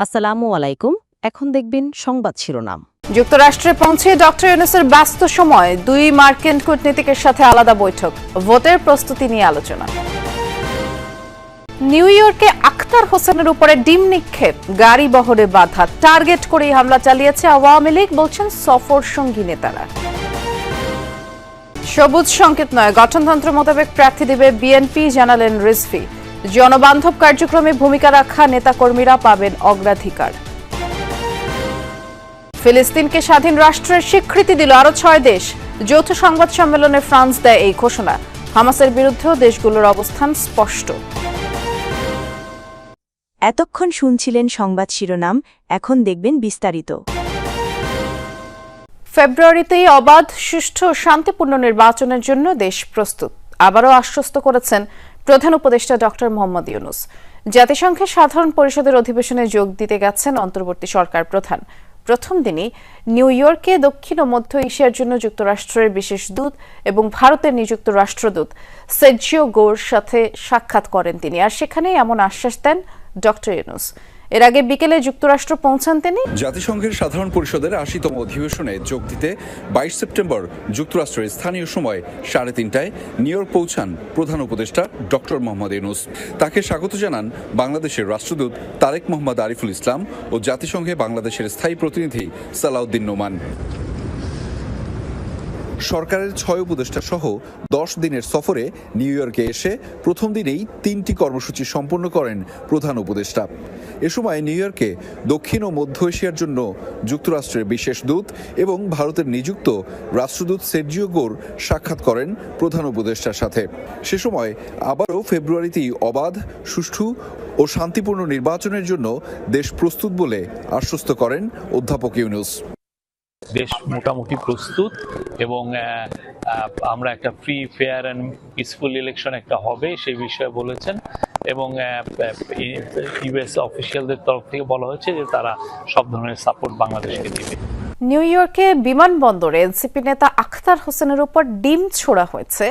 আসসালামু আলাইকুম। এখন দেখবেন সংবাদ শিরোনাম। যুক্তরাষ্ট্রে পৌঁছে ডক্টর ইউনূসের ব্যস্ত সময় দুই মার্কিন কূটনীতিকের সাথে আলাদা বৈঠক, ভোটের প্রস্তুতি নিয়ে আলোচনা। নিউ ইয়র্কে আখতার হোসেনের উপরে ডিম নিক্ষেপ, গাড়ি বহরে বাধা, টার্গেট করেই হামলা চালিয়েছে আওয়ামী লীগ, বলছেন সফর সঙ্গী নেতারা। সবুজ সংকেত নয়, গঠনতন্ত্র মোতাবেক প্রার্থী দেবে বিএনপি, জানালেন রিজভী। জনবান্ধব কার্যক্রমে ভূমিকা রাখা নেতাকর্মীরা পাবেন অগ্রাধিকার। ফিলিস্তিনকে স্বাধীন রাষ্ট্রের স্বীকৃতি দিল আরো 6 দেশ। যৌথ সংবাদ সম্মেলনে ফ্রান্স দেয় এই ঘোষণা। হামাসের বিরুদ্ধেও দেশগুলোর অবস্থান স্পষ্ট। এতক্ষণ শুনছিলেন সংবাদ শিরোনাম, এখন দেখবেন বিস্তারিত। ফেব্রুয়ারিতেই অবাধ, সুষ্ঠু ও শান্তিপূর্ণ নির্বাচনের জন্য দেশ প্রস্তুত, আবারও আশ্বস্ত করেছেন প্রধান উপদেষ্টা ডক্টর মোহাম্মদ ইউনূস। জাতিসংঘের সাধারণ পরিষদের অধিবেশনে যোগ দিতে গেছেন অন্তর্বর্তী সরকার প্রধান। প্রথম দিনই নিউ ইয়র্কে দক্ষিণ ও মধ্য এশিয়ার জন্য যুক্তরাষ্ট্রের বিশেষ দূত এবং ভারতের নিযুক্ত রাষ্ট্রদূত সের্জিও গোর সাথে সাক্ষাৎ করেন তিনি, আর সেখানেই এমন আশ্বাস দেন ডক্টর ইউনূস। এর আগে বিকেলে যুক্তরাষ্ট্র পৌঁছান তিনি। জাতিসংঘের সাধারণ পরিষদের ৮০তম অধিবেশনে যোগ দিতে ২২ সেপ্টেম্বর যুক্তরাষ্ট্রের স্থানীয় সময় ৩:৩০টায় নিউ ইয়র্ক পৌঁছান প্রধান উপদেষ্টা ডক্টর মোহাম্মদ ইউনূস। তাকে স্বাগত জানান বাংলাদেশের রাষ্ট্রদূত তারেক মোহাম্মদ আরিফুল ইসলাম ও জাতিসংঘে বাংলাদেশের স্থায়ী প্রতিনিধি সালাউদ্দিন নোমান। সরকারের ৬ উপদেষ্টা সহ ১০ দিনের সফরে নিউ ইয়র্কে এসে প্রথম দিনেই ৩টি কর্মসূচি সম্পন্ন করেন প্রধান উপদেষ্টা। এ সময় নিউ ইয়র্কে দক্ষিণ ও মধ্য এশিয়ার জন্য যুক্তরাষ্ট্রের বিশেষ দূত এবং ভারতের নিযুক্ত রাষ্ট্রদূত সের্জিও গোর সাক্ষাৎ করেন প্রধান উপদেষ্টার সাথে। সে সময় আবারও ফেব্রুয়ারিতেই অবাধ, সুষ্ঠু ও শান্তিপূর্ণ নির্বাচনের জন্য দেশ প্রস্তুত বলে আশ্বস্ত করেন অধ্যাপক ইউনূস। দেশ মোটামুটি প্রস্তুত এবং আমরা একটা free, fair and peaceful election একটা হবে সেই বিষয়ে বলেছেন এবং ইউএস অফিসিয়ালদের তরফ থেকে বলা হয়েছে যে তারা সব ধরনের সাপোর্ট বাংলাদেশকে দেবে। নিউ ইয়র্কে বিমানবন্দরে এনসিপি নেতা আখতার হোসেনের উপর ডিম ছোড়া হয়েছে,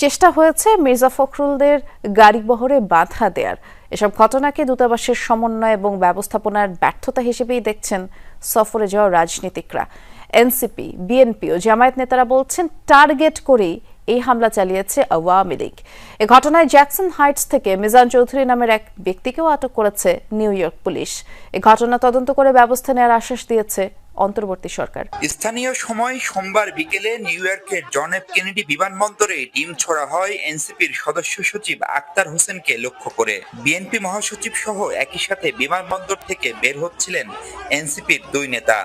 চেষ্টা হয়েছে মির্জা ফখরুলদের গাড়িবহরে বাধা দেওয়ার। এসব ঘটনাকে দূতাবাসের সমন্বয় এবং ব্যবস্থাপনার ব্যর্থতা হিসেবেই দেখছেন সফরে যাওয়া রাজনীতিকরা। এনসিপি, বিএনপি ও জামায়াত নেতারা বলছেন টার্গেট করেই এই হামলা চালিয়েছে আওয়ামী লীগ। এ ঘটনায় জ্যাকসন হাইটস থেকে মিজান চৌধুরী নামের এক ব্যক্তিকেও আটক করেছে নিউ ইয়র্ক পুলিশ। এ ঘটনা তদন্ত করে ব্যবস্থা নেওয়ার আশ্বাস দিয়েছে অন্তর্বর্তী সরকার। স্থানীয় সময় সোমবার বিকেলে নিউ ইয়র্কের জন এফ কেনেডি বিমানবন্দরে ডিম ছোড়া হয় এনসিপির সদস্য সচিব আখতার হোসেনকে লক্ষ্য করে। বিএনপি মহাসচিব সহ একই সাথে বিমানবন্দর থেকে বের হচ্ছিলেন এনসিপির দুই নেতা।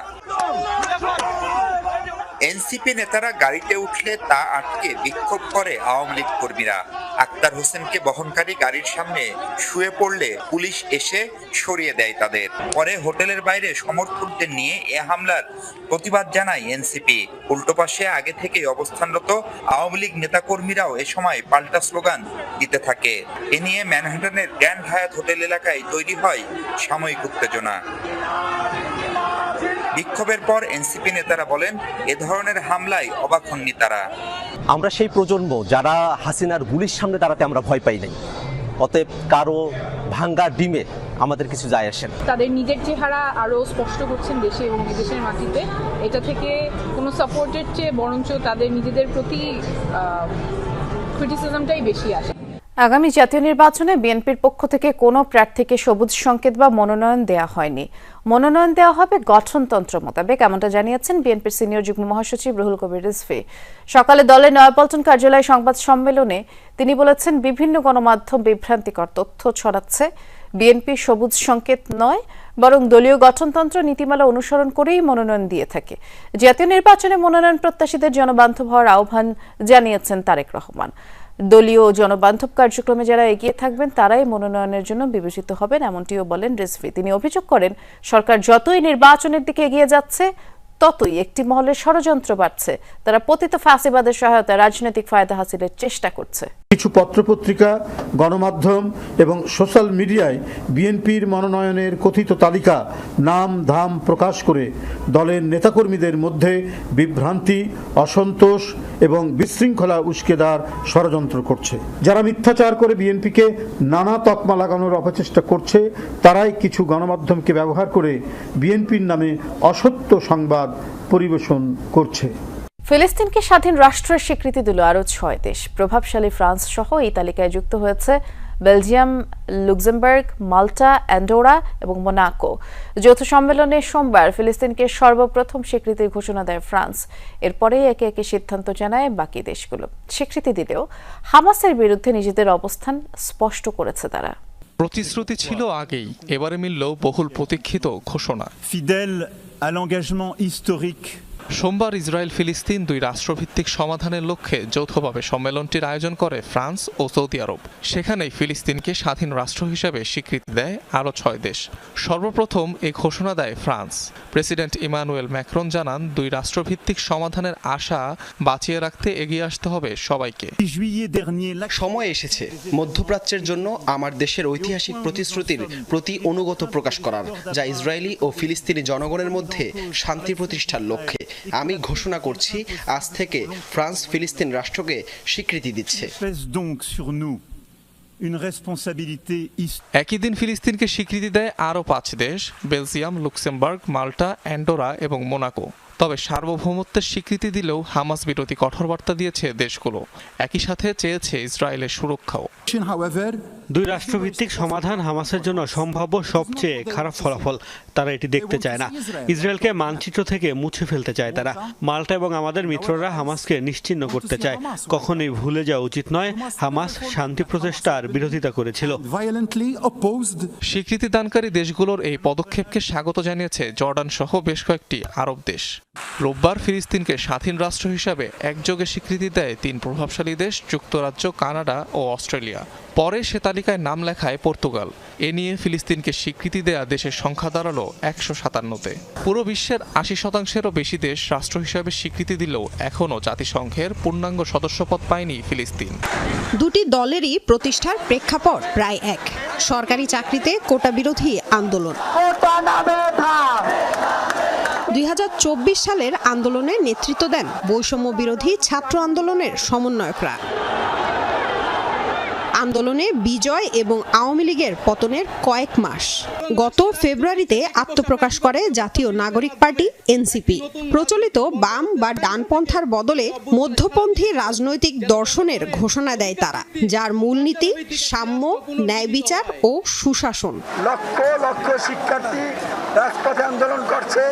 এনসিপি নেতারা গাড়িতে উঠলে তা আটকে বিক্ষোভ করে আওয়ামী লীগ কর্মীরা। আখতার হোসেনকে বহনকারী গাড়ির সামনে শুয়ে পড়লে পুলিশ এসে সরিয়ে দেয় তাদের। পরে হোটেলের বাইরে সমর্থকদের নিয়ে এ হামলার প্রতিবাদ জানায় এনসিপি। উল্টো পাশে আগে থেকে অবস্থানরত আওয়ামী লীগ নেতাকর্মীরাও এ সময় পাল্টা স্লোগান দিতে থাকে। এ নিয়ে ম্যানহাটনের গ্র্যান্ড হায়াত হোটেল এলাকায় তৈরি হয় সাময়িক উত্তেজনা। বিক্ষোভের পর এনসিপি নেতারা বলেন, এ ধরনের হামলায় অবাক হননি তারা। আমরা সেই প্রজন্ম যারা হাসিনার গুলির সামনে দাঁড়াতে আমরা ভয় পাই নাই, অতএব কারো ভাঙ্গা ডিমে আমাদের কিছু যায় আসে না। তাদের নিজের চেহারা আরো স্পষ্ট করছেন দেশে এবং বিদেশের মাটিতে। এটা থেকে কোনো সাপোর্টের চেয়ে বরঞ্চ তাদের নিজেদের প্রতি ক্রিটিসিজমটাই বেশি আসে। আগামী জাতীয় নির্বাচনে বিএনপির পক্ষ থেকে কোনো প্রার্থীকে সবুজ সংকেত বা মনোনয়ন দেওয়া হয়নি। মনোনয়ন দেওয়া হবে গঠনতন্ত্র মোতাবেক, এমনটা জানিয়েছেন বিএনপির সিনিয়র যুগ্ম মহাসচিব রুহুল কবির রিজভী। সকালে দলের নয়াপল্টন কার্যালয়ে সংবাদ সম্মেলনে তিনি বলেছেন, বিভিন্ন গণমাধ্যম বিভ্রান্তিকর তথ্য ছড়াচ্ছে। বিএনপি সবুজ সংকেত নয়, বরং দলীয় গঠনতন্ত্র নীতিমালা অনুসরণ করেই মনোনয়ন দিয়ে থাকে। জাতীয় নির্বাচনে মনোনয়ন প্রত্যাশীদের জনবান্ধব হওয়ার আহ্বান জানিয়েছেন তারেক রহমান। দলীয় জনবান্ধব কার্যক্রমে যারা এগিয়ে থাকবেন তারাই মনোনয়নের জন্য বিবেচিত হবেন, এমনটিও বলেন রিজভী। তিনি অভিযোগ করেন, সরকার যতই নির্বাচনের দিকে এগিয়ে যাচ্ছে ততই একটি মহলের ষড়যন্ত্র বাড়ছে। তারা পতিত ফ্যাসিবাদের সহায়তায় রাজনৈতিক ফায়দা হাসিলের চেষ্টা করছে। কিছু পত্রপত্রিকা, গণমাধ্যম এবং সোশ্যাল মিডিয়ায় বিএনপির মনোনয়নের কথিত তালিকা নাম ধাম প্রকাশ করে দলের নেতাকর্মীদের মধ্যে বিভ্রান্তি, অসন্তোষ এবং বিশৃঙ্খলা উস্কে দেওয়ার ষড়যন্ত্র করছে। যারা মিথ্যাচার করে বিএনপিকে নানা তকমা লাগানোর অপচেষ্টা করছে, তারাই কিছু গণমাধ্যমকে ব্যবহার করে বিএনপির নামে অসত্য সংবাদ পরিবেশন করছে। ফিলিস্তিনকে স্বাধীন রাষ্ট্রের স্বীকৃতি দিল আরও 6 দেশ। প্রভাবশালী ফ্রান্স সহ এই তালিকায় যুক্ত হয়েছে বেলজিয়াম, লুক্সেমবার্গ, মাল্টা, অ্যান্ডোরা এবং মোনাকো। যৌথ সম্মেলনে সোমবার ফিলিস্তিনকে সর্বপ্রথম স্বীকৃতির ঘোষণা দেয় ফ্রান্স। এরপরেই একে একে সিদ্ধান্ত জানায় বাকি দেশগুলো। স্বীকৃতি দিলেও হামাসের বিরুদ্ধে নিজেদের অবস্থান স্পষ্ট করেছে তারা। প্রতিশ্রুতি ছিল আগেই, এবারে মিলল বহুল প্রতীক্ষিত ঘোষণা। ফিডেল à l'engagement historique সোমবার ইসরায়েল ফিলিস্তিন দুই রাষ্ট্রভিত্তিক সমাধানের লক্ষ্যে যৌথভাবে সম্মেলনটির আয়োজন করে ফ্রান্স ও সৌদি আরব। সেখানেই ফিলিস্তিনকে স্বাধীন রাষ্ট্র হিসেবে স্বীকৃতি দেয় আরও 6 দেশ। সর্বপ্রথম এই ঘোষণা দেয় ফ্রান্স। প্রেসিডেন্ট ইমানুয়েল ম্যাক্রন জানান, দুই রাষ্ট্রভিত্তিক সমাধানের আশা বাঁচিয়ে রাখতে এগিয়ে আসতে হবে সবাইকে। সময় এসেছে মধ্যপ্রাচ্যের জন্য আমার দেশের ঐতিহাসিক প্রতিশ্রুতির প্রতি অনুগত প্রকাশ করার, যা ইসরায়েলি ও ফিলিস্তিনি জনগণের মধ্যে শান্তি প্রতিষ্ঠার লক্ষ্যে। আমি ঘোষণা করছি, আজ থেকে ফ্রান্স ফিলিস্তিন রাষ্ট্রকে স্বীকৃতি দিচ্ছে। একই দিন ফিলিস্তিনকে স্বীকৃতি দেয় আরও 5 দেশ, বেলজিয়াম, লুক্সেমবার্গ, মাল্টা, অ্যান্ডোরা এবং মোনাকো। তবে সার্বভৌমত্বের স্বীকৃতি দিলেও হামাস বিরোধী কঠোর বার্তা দিয়েছে দেশগুলো। একই সাথে চেয়েছে ইসরায়েলের সুরক্ষাও। দুই রাষ্ট্রভিত্তিক সমাধান হামাসের জন্য সম্ভাব্য সবচেয়ে খারাপ ফলাফল। তারা এটি দেখতে চায় না। ইসরায়েলকে মানচিত্র থেকে মুছে ফেলতে চায় তারা। মাল্টা এবং আমাদের মিত্ররা হামাসকে নিশ্চিহ্ন করতে চায়। কখনোই ভুলে যাওয়া উচিত নয়, হামাস শান্তি প্রচেষ্টার বিরোধিতা করেছিল। স্বীকৃতি দানকারী দেশগুলোর এই পদক্ষেপকে স্বাগত জানিয়েছে জর্ডান সহ বেশ কয়েকটি আরব দেশ। রোববার ফিলিস্তিনকে স্বাধীন রাষ্ট্র হিসাবে একযোগে স্বীকৃতি দেয় 3 প্রভাবশালী দেশ, যুক্তরাজ্য, কানাডা ও অস্ট্রেলিয়া। পরে সে তালিকায় নাম লেখায় পর্তুগাল। এ নিয়ে ফিলিস্তিনকে স্বীকৃতি দেয়া দেশের সংখ্যা দাঁড়ালো 157-তে। পুরো বিশ্বের 80%-এরও বেশি দেশ রাষ্ট্র হিসাবে স্বীকৃতি দিলেও এখনও জাতিসংঘের পূর্ণাঙ্গ সদস্যপদ পায়নি ফিলিস্তিন। দুটি দলেরই প্রতিষ্ঠার প্রেক্ষাপট প্রায় এক। সরকারি চাকরিতে কোটা বিরোধী আন্দোলন। 2024 সালের আন্দোলনে নেতৃত্ব দেন বৈষম্য বিরোধী ছাত্র আন্দোলনের সমন্বয়করা। আন্দোলনে বিজয় এবং আওয়ামী লীগের পতনের কয়েক মাস। গত ফেব্রুয়ারিতে আত্মপ্রকাশ করে জাতীয় নাগরিক পার্টি এনসিপি। প্রচলিত বাম বা ডানপন্থার বদলে মধ্যপন্থী রাজনৈতিক দর্শনের ঘোষণা দেয় তারা, যার মূলনীতি সাম্য, ন্যায় বিচার ও সুশাসন। লক্ষ লক্ষ শিক্ষার্থী রাজপথে আন্দোলন করছে।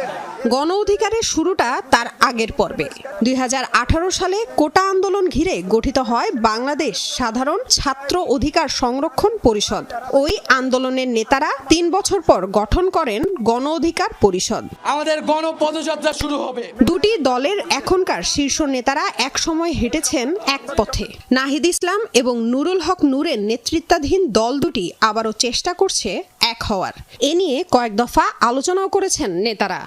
গণ অধিকারের শুরুটা তার আগের পর্বে। 2018 সালে কোটা আন্দোলন ঘিরে গঠিত হয় বাংলাদেশ সাধারণ ছাত্র অধিকার সংরক্ষণ পরিষদ। ওই আন্দোলনের নেতারা 3 বছর পর গঠন করেন গণ অধিকার পরিষদ। আমাদের গণপদযাত্রা শুরু হবে। দুটি দলের এখনকার শীর্ষ নেতারা একসময় হেঁটেছেন এক পথে। নাহিদ ইসলাম এবং নুরুল হক নূরের নেতৃত্বাধীন দল দুটি আবারও চেষ্টা করছে এক হওয়ার। এ নিয়ে কয়েক দফা আলোচনাও করেছেন নেতারা।